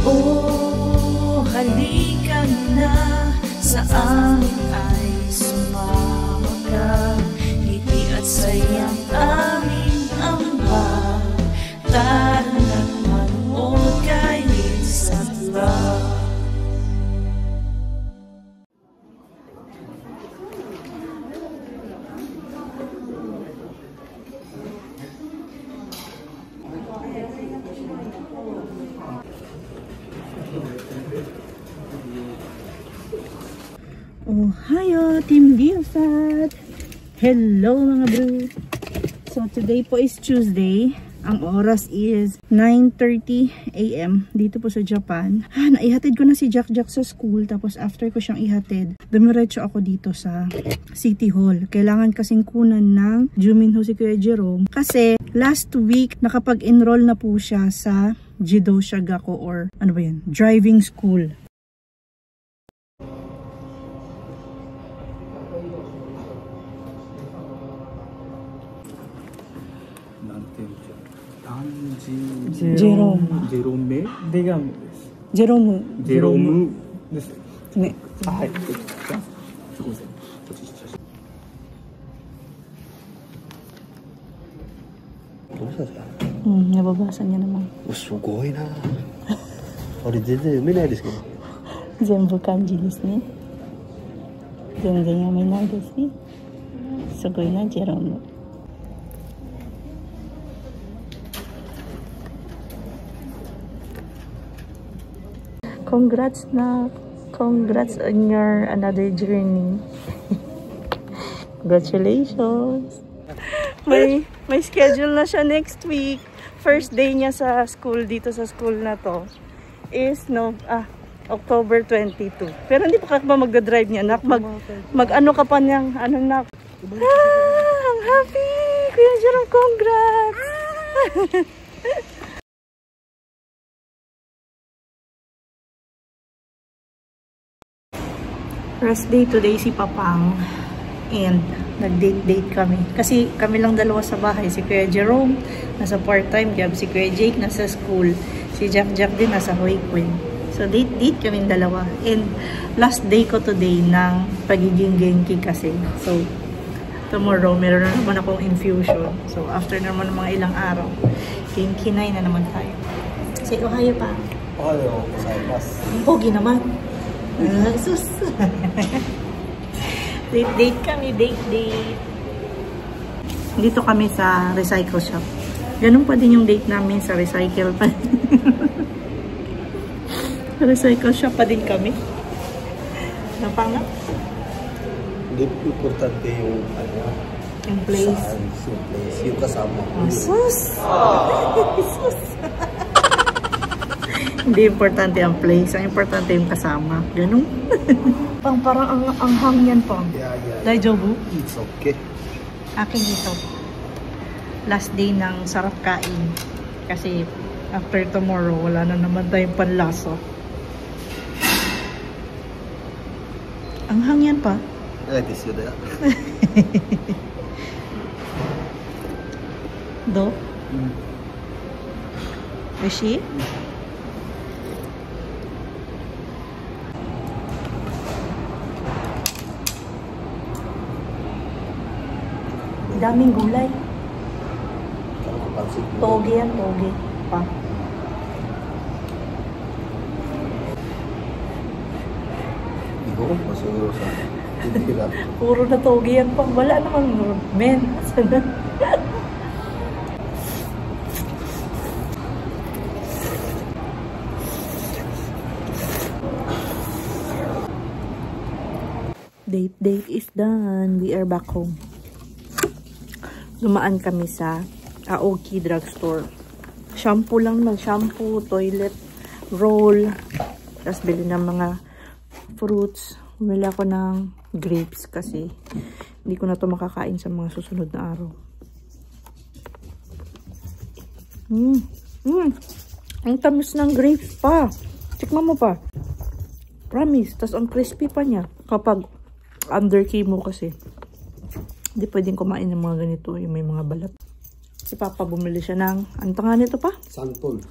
Oh, halika na, sa amin ay sumama ka. Ngiti at sayang aming ambag. Tara na't manood kay Minsan Lang. Oh, hayo, Team Viasat! Hello mga bro! So, today po is Tuesday. Ang oras is 9:30 AM dito po sa Japan. Naihatid ko na si Jack sa school. Tapos after ko siyang ihatid, dumiretso ako dito sa City Hall. Kailangan kasing kunan ng Juminho si Kuya Jerome. Kasi last week, nakapag-enroll na po siya sa Jido Shagako or ano ba yan? Driving school. Jerome. Jerome? Jerome. Jerome. Ne. Hai. Nababasa niya naman. すごいな。あれ全然読めないですけど。全部漢字ですね。全然読めないですね。すごいな、ジェロム。Congrats na. Congrats on your another journey. Congratulations. May schedule na siya next week. First day niya sa school, dito sa school na to is October 22. Pero hindi pa ka ba magdadrive niya, nak? Mag-ano ka pa niyang, ano nak? I'm happy! Kuya Jerome, congrats! Rest day today si Papang and nag-date kami. Kasi kami lang dalawa sa bahay. Si Kuya Jerome nasa part-time job. Si Kuya Jake nasa school. Si Jack din nasa Hoi Queen. So date kami dalawa. And last day ko today ng pagiging Genki kasi. So tomorrow meron na naman akong infusion. So after naman ng mga ilang araw, Genki 9 na naman tayo. Say ohayo pa. Ohayo gozaimasu. Pogi naman. Sus. Date kami, date. Dito kami sa recycle shop. Ganun pa din yung date namin sa recycle pa. Recycle shop pa din kami. Napanga? Hindi importante yung yung place. Yung place, yung kasama. Sus! Sus! Hindi importante ang place. Ang importante yung kasama. Ganun. Parang ang hangyan po. Yeah. Daijobu? It's okay. Akin ito. Last day ng sarap kain. Kasi after tomorrow, wala na naman tayong panlasa. Ang hangyan pa. Desu da. Do? Oishi? Daming gulay. Toge yan, toge. Pa. Hindi ko siguro sa Puro na toge yan pa. Wala naman, men. Sana. Date is done. We are back home. Dumaan kami sa Aoki drugstore. Shampoo lang naman. Shampoo, toilet, roll. Tapos bili ng mga fruits. Bumili ako ng grapes kasi hindi ko na to makakain sa mga susunod na araw. Ang tamis ng grapes pa. Tikman mo pa. Promise. Tapos ang crispy pa niya. Kapag under chemo kasi. Hindi pwedeng kumain ng mga ganito. Yung may mga balat. Si Papa bumili siya ng, ano nga nito pa? Santol.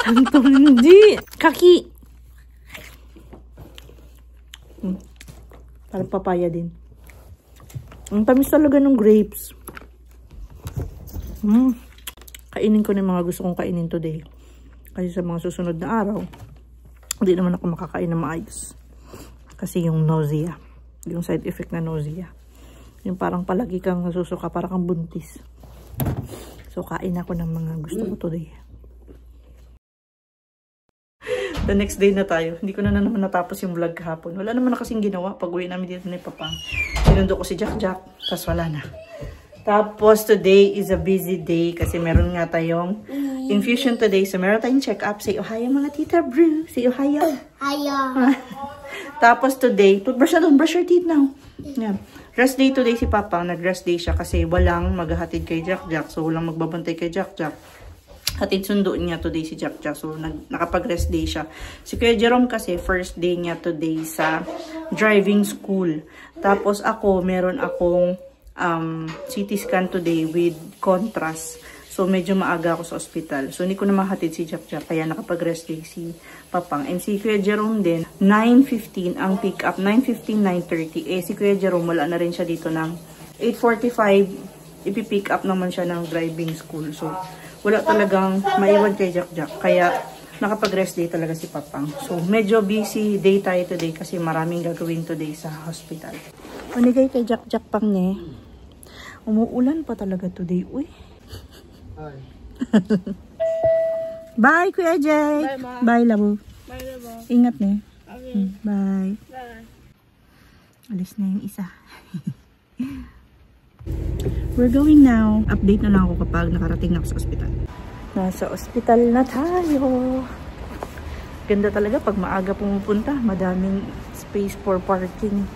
Santo hindi! Kaki! Parang papaya din. Ang tamis talaga ng grapes. Kainin ko na yung mga gusto kong kainin today. Kasi sa mga susunod na araw, hindi naman ako makakain na maayos. Kasi yung nausea. Yung side effect na nausea. Yung parang palagi kang nasusuka, parang kang buntis. So, kain ako ng mga gusto ko today. The next day na tayo. Hindi ko na naman natapos yung vlog kahapon. Wala naman na kasing ginawa. Pag uwi namin dito ni Papa, sinundo ko si Jack Jack. Tapos wala na. Tapos today is a busy day kasi meron nga tayong infusion today. So meron tayong check-up. Say Ohio mga tita Bru. Say Ohio. Ohio. Tapos today, toothbrush na doon. Brush your teeth now. Yeah. Rest day today si Papa. Nag-rest day siya kasi walang maghahatid kay Jack Jack. So walang magbabantay kay Jack Jack. Hatid sundo niya today si Jack Jack. So, nakapag-rest day siya. Si Kuya Jerome kasi, first day niya today sa driving school. Tapos ako, meron akong CT scan today with contrast. So, medyo maaga ako sa ospital. So, hindi ko na mahatid si Jack Jack. Kaya nakapag-rest day si Papang. And si Kuya Jerome din, 9:15 ang pick up. 9:15, 9:30. Eh, si Kuya Jerome, wala na rin siya dito ng 8:45. Ipipick up naman siya ng driving school. So, wala talagang maiwan kay Jack Jack. Kaya, nakapag-rest day talaga si Papang. So, medyo busy day tayo today kasi maraming gagawin today sa hospital. Panigay kay Jack Jack Pang ne. Umuulan pa talaga today. Uy. Hi. Bye, Kuya Jay. Bye, Labo. Bye, Labo. Ingat ne. Okay. Bye. Bye. Alis na yung isa. We're going now. Update na lang ako kapag nakarating na ako sa ospital. Nasa ospital na tayo. Ganda talaga pag maaga pumupunta. Madaming space for parking.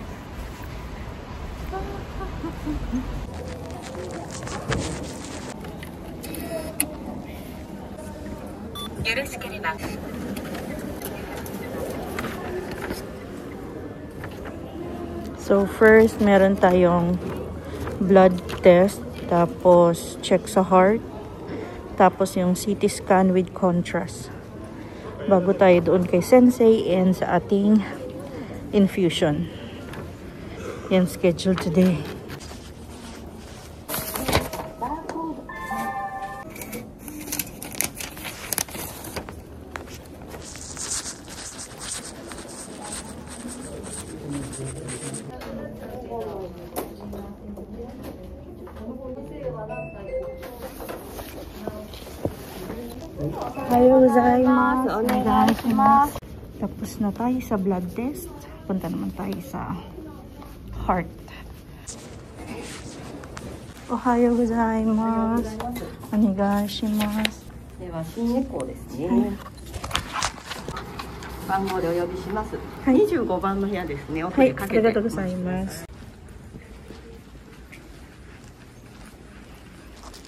So first, meron tayong blood test, tapos check sa heart, tapos yung CT scan with contrast bago tayo doon kay Sensei and sa ating infusion. Yan schedule today. Tapos na tayo sa blood test. Punta naman tayo sa heart. Ohayo gozaimasu. Onegai shimasu. では新エコーですね。番号でお呼びします。はい。25番の部屋ですね。奥はい、にかけて。ありがとうございます。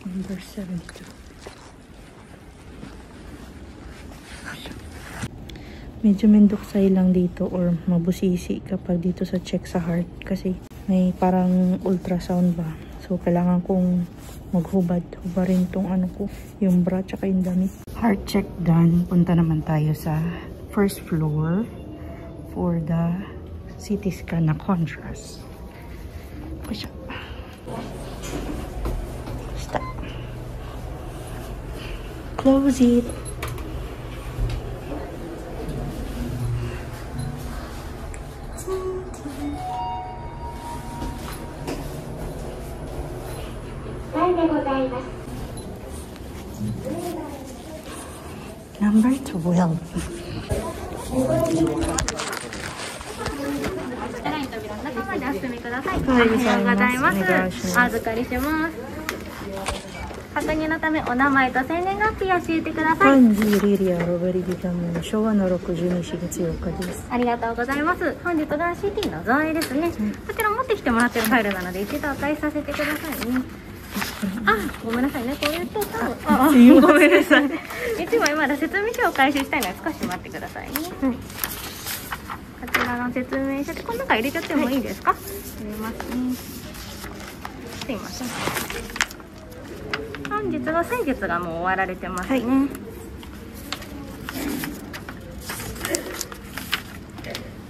Number 72. Medyo mendoksay lang dito or mabusisi kapag dito sa check sa heart kasi may parang ultrasound ba. So, kailangan kong maghubad. Hubarin tong ano ko, yung bra tsaka yung damit. Heart check done. Punta naman tayo sa first floor for the CT scan na contrast. Push up. Stop. Close it. Number 12.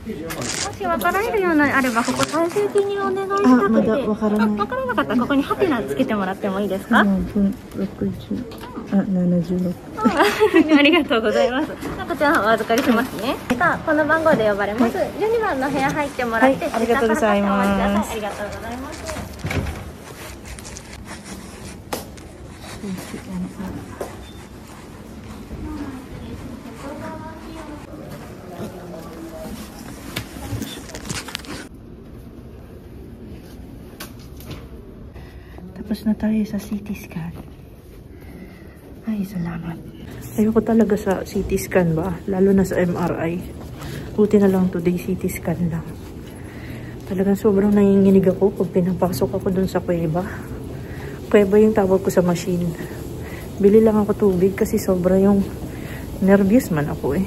もし分かられるようなあればここ体重記入お願いしたくて。あ、まだ分からない。分からなかったらここにハテナつけてもらってもいいですか？分60、76。ありがとうございます。こちらお預かりしますね。この番号で呼ばれます。12番の部屋入ってもらって、ありがとうございます。ありがとうございます。Tapos na tayo sa CT scan. Ay, salamat. Ayoko talaga sa CT scan ba? Lalo na sa MRI. Buti na lang today CT scan lang. Talagang sobrang nanginginig ako pag pinapasok ako dun sa kuweba. Kuweba yung tawag ko sa machine. Bili lang ako tubig kasi sobra yung nervous man ako eh.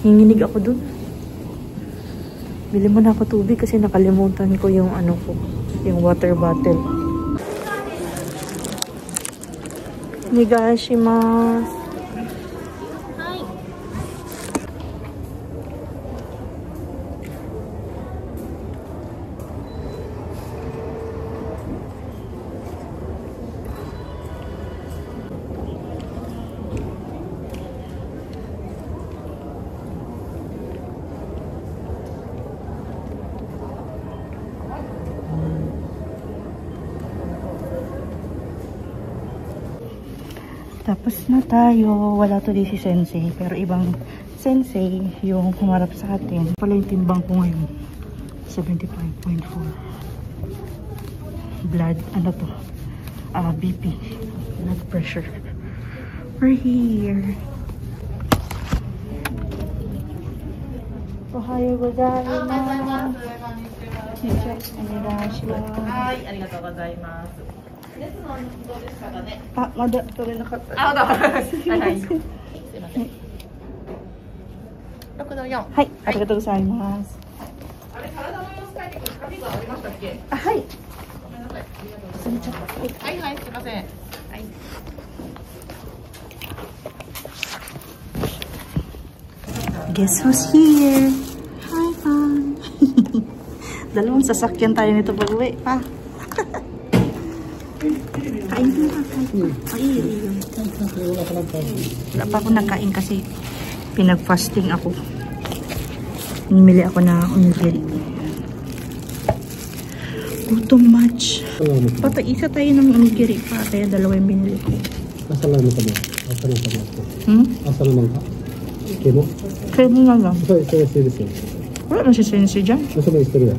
Nanginginig ako dun. Bili mo na ako tubig kasi nakalimutan ko yung ano ko, yung water bottle. Negashimasu. Tapos na tayo. Wala today si Sensei. Pero ibang Sensei yung humarap sa atin. Pala yung timbang ko ngayon. 75.4. Blood. Ano to? BP. Blood pressure. We're here. Ohayo gozaimasu. Hi, arigatou gozaimasu. あ、まだ取れなかった。あ、まだ。はい。すいません。6-4。はい、ありがとうございます。あれ、体の様子書いてくる紙がありましたっけ？あ、はい。ごめんなさい。忘れちゃった。はいはい、すいません。はい。Guess who's here? Hi, Pan. Dalawang sasakyan tayo nito pag-uwi, pa. Kain ko na, kain. Ay, wala pa ako nagkain kasi pinag-fasting ako. Nimili ako na onigiri. Gutom match. Pata isa tayo ng onigiri pa, kaya dalawa yung binili ko. Asa naman ka mo? Asa naman ka mo? Asa naman ka? Kemo? Kemo na lang. Ito desu. Wala na si Sensei dyan. Asa mo istorya?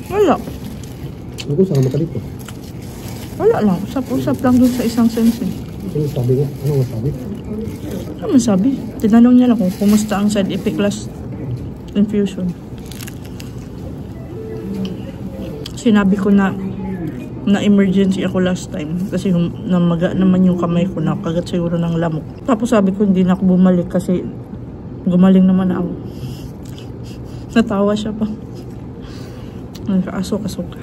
Wala. Ako sama ka dito. Wala lang. Usap-usap lang dun sa isang Sensei. Ano sabi niya? Ano masabi? Ano masabi? Tinanong niya lang kung kumusta ang side effect last infusion. Sinabi ko na emergency ako last time kasi namaga naman yung kamay ko, nakagat siguro ng lamok. Tapos sabi ko hindi na ako bumalik kasi gumaling naman ako. Natawa siya pa. Nagkaasok-asok ka.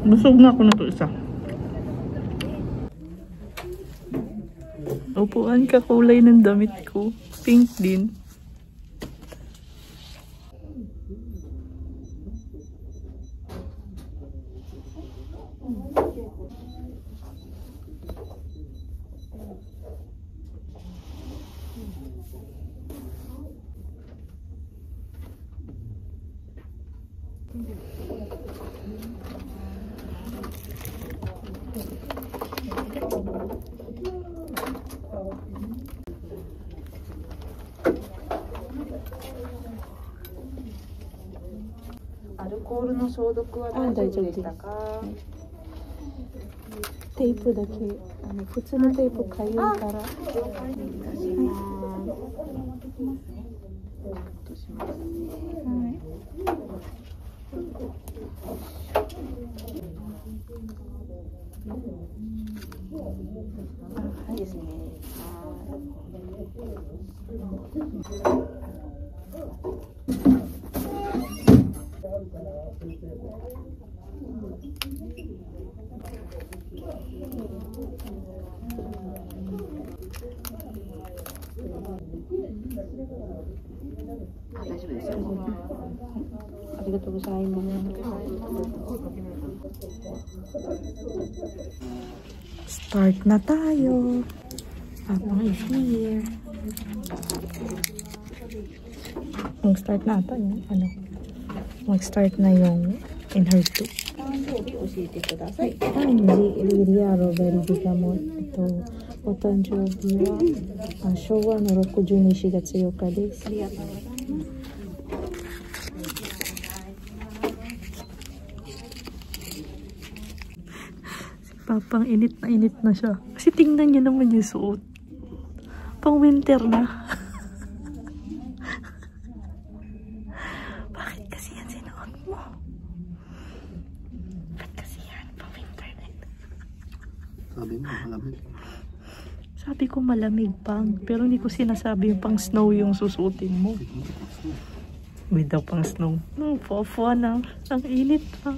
Busog na ako na ito isa. Upuan ka, kulay ng damit ko. Pink din. Alcohol の消毒は大丈夫でしたか？テープだけ、普通のテープかゆいから。了解いたします。はいですね。Arigatou gozaimasu. Start na tayo. Papang is here. Mag-start na ata yung ano. Mag-start na yung Enhertu. Kanji Liria Robert Bigamon. Ito, otanjoubi wa Showa no 62月4日です。Papang init na siya. Kasi tingnan niyo naman yung suot. Pang winter na. Bakit kasi yan sinuot mo? Bakit kasi yan? Pang winter na. Sabi mo, malamig. Sabi ko malamig pang. Pero hindi ko sinasabi yung pang snow yung susuotin mo. Wait daw pang snow. No, po na. Ang init pang.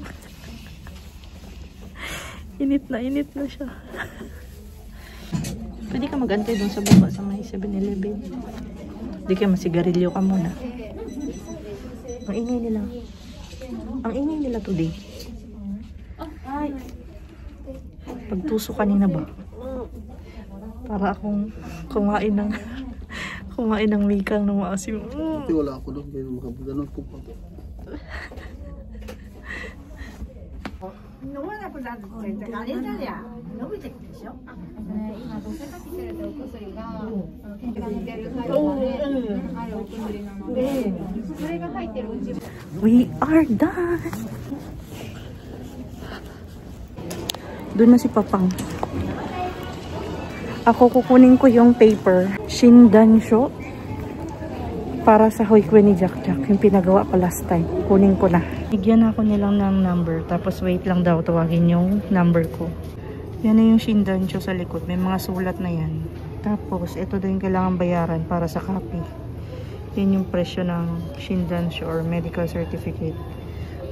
Init na siya. Pwede ka mag-antay doon sa baba sa may 7-Eleven. Hindi ka masigarilyo ka muna. Ang ingay nila today. Pagtuso kanina ba? Para akong kumain ng mikang ng maasim. Hindi wala ako doon. Kaya makapaganon po pa. 飲まなくなってあれだりゃ伸びてくるでしょ。今どせかけてるお薬が点が抜けるタイプであるお薬なので、それが入ってるうち。We are done. Doon na si Papang. Ako kukunin ko yung paper Shindansho para sa Hoikuen ni Jack Jack, yung pinagawa ko last time. Kunin ko na. Bigyan ako nilang ng number, tapos wait lang daw tawagin yung number ko. Yan na yung Shindansho sa likod, may mga sulat na yan. Tapos ito daw yung kailangan bayaran para sa copy. Yan yung presyo ng Shindansho or medical certificate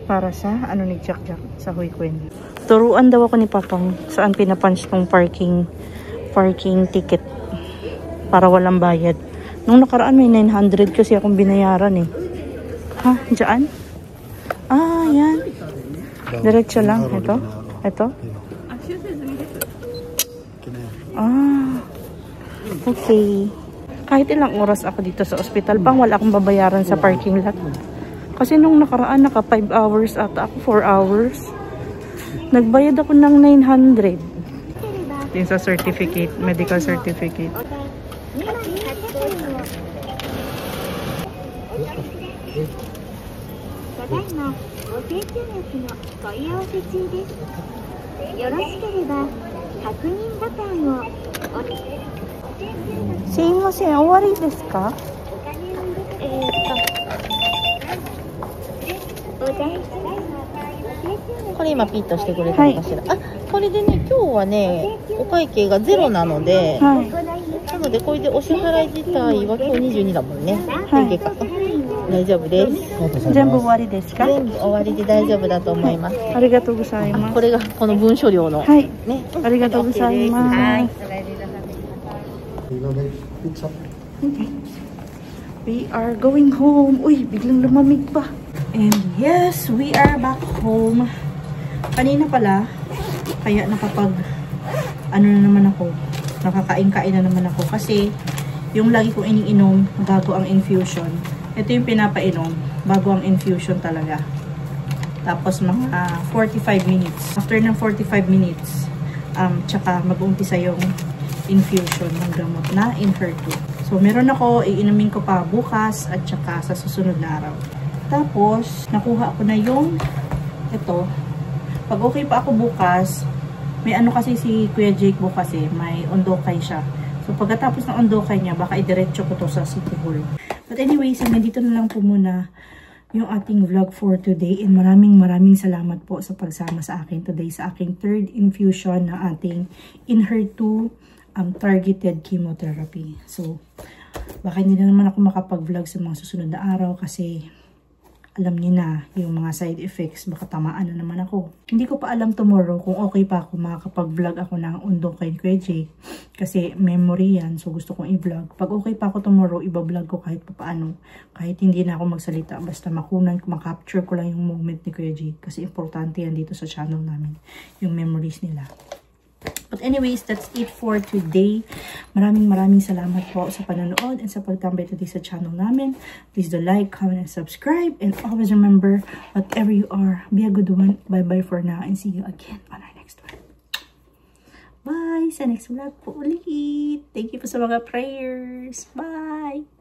para sa ano ni Jack Jack sa Hoikuen. Turuan daw ako ni Papang saan pinapunch tong parking ticket para walang bayad. Nung nakaraan may 900 kasi akong binayaran eh. Ha? Diyan? Ah, yan. Diretso lang. Ito? Ah. Okay. Kahit ilang oras ako dito sa ospital, bang wala akong babayaran sa parking lot. Kasi nung nakaraan, naka 5 hours ata ako, 4 hours. Nagbayad ako ng 900. Yung sa certificate, medical certificate. Sumimasen, owari desu ka?これ今ピッとしてくれたのかしら。あ、これでね、今日はね、お会計がゼロなので、なのでこれでお支払い自体は今日22だもんね。大丈夫です。全部終わりですか？全部終わりで大丈夫だと思います。ありがとうございます。これがこの文書量の。はい。ね。ありがとうございます。はい。We are going home. Uy, biglang lumamig pa. And yes, we are back home. Kanina pala, kaya nakapag ano na naman ako, nakakain-kain na naman ako kasi yung lagi kong iniinom bago ang infusion. Ito yung pinapainom bago ang infusion talaga. Tapos mga 45 minutes. After ng 45 minutes, tsaka mag-umpisa yung infusion ng gamot na Enhertu. So meron ako, iinumin ko pa bukas at tsaka sa susunod na araw. Tapos, nakuha ko na yung ito. Pag okay pa ako bukas, may ano kasi si Kuya Jake bukas eh, may ondokay siya. So pagkatapos ng ondokay niya, baka idiretso ko to sa City Hall. But anyways, nandito na lang po muna yung ating vlog for today. And maraming salamat po sa pagsama sa akin today sa aking third infusion na ating Enhertu targeted chemotherapy. So, baka hindi na naman ako makapag-vlog sa mga susunod na araw kasi alam niyo na yung mga side effects, baka tamaan na naman ako. Hindi ko pa alam tomorrow kung okay pa ako makakapag-vlog ako ng undong kay Kuya Jay. Kasi memory yan, so gusto kong i-vlog. Pag okay pa ako tomorrow, iba-vlog ko kahit papaano. Kahit hindi na ako magsalita, basta makapture ko lang yung moment ni Kuya Jay. Kasi importante yan dito sa channel namin, yung memories nila. But anyways, that's it for today. Maraming salamat po sa panonood and sa pagtambay today sa channel namin. Please do like, comment, and subscribe. And always remember, whatever you are, be a good one. Bye-bye for now and see you again on our next one. Bye! Sa next vlog po ulit. Thank you po sa mga prayers. Bye!